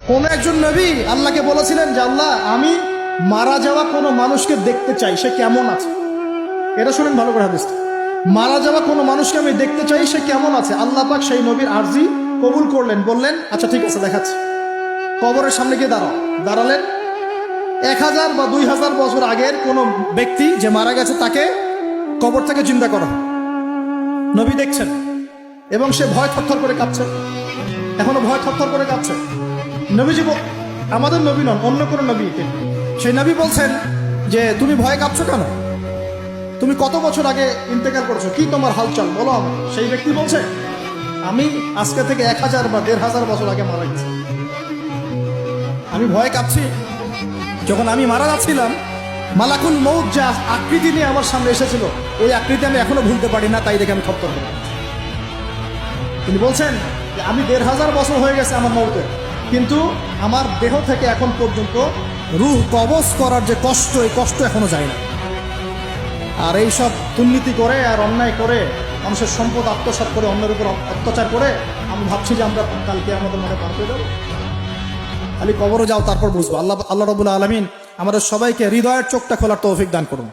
কোন একজন নবী আল্লাহকে বলেছিলেন যে আল্লাহ আমি মারা যাওয়া কোনো মানুষকে দেখতে চাই, সে কেমন আছে। এটা শুনেন ভালো করে হাদিসটা। মারা যাওয়া কোনো মানুষকে আমি দেখতে চাই, সে কেমন আছে। আল্লাহ পাক সেই নবীর আরজি কবুল করলেন, বললেন আচ্ছা ঠিক আছে দেখাচ্ছি। কবরের সামনে গিয়ে দাঁড়ালেন। 1000 বা 2000 বছর আগের কোনো ব্যক্তি যে মারা গেছে তাকে কবর থেকে চিন্তা করা, নবী দেখছেন এবং সে ভয় থরথর করে কাঁপছে, এখনো ভয় থরথর করে কাঁপছে। নবীজি আমাদের নবী নন, অন্য কোনো নবী। সেই নবী বলছেন যে তুমি ভয় কাঁপছো কেন, তুমি কত বছর আগে ইন্তেকাল করেছো, কি তোমার হালচাল বলো আমাকে। সেই ব্যক্তি বলছে আমি আজকে থেকে 1000 বা 1500 বছর আগে মারা গেছি, আমি ভয় কাঁপছি। যখন আমি মারা যাচ্ছিলাম মালাকুল মউত যা আকৃতি নিয়ে আমার সামনে এসেছিল, ওই আকৃতি আমি এখনো ভুলতে পারি না, তাই দেখে আমি থরথর করি। তিনি বলছেন যে আমি 1500 বছর হয়ে গেছে আমার মউতের, কিন্তু আমার দেহ থেকে এখন পর্যন্ত রূহ কবজ করার যে কষ্ট, এই কষ্ট এখনো যায় না। আর এইসব দুর্নীতি করে আর অন্যায় করে মানুষের সম্পদ আত্মসাৎ করে অন্যের উপর অত্যাচার করে আমি ভাবছি যে আমরা কালকে আমাদের মনে পার পেয়ে যাবো। খালি কবরে যাও, তারপর বুঝবো। আল্লাহ রাব্বুল আলামিন আমাদের সবাইকে হৃদয়ের চোখটা খোলার তৌফিক দান করুন।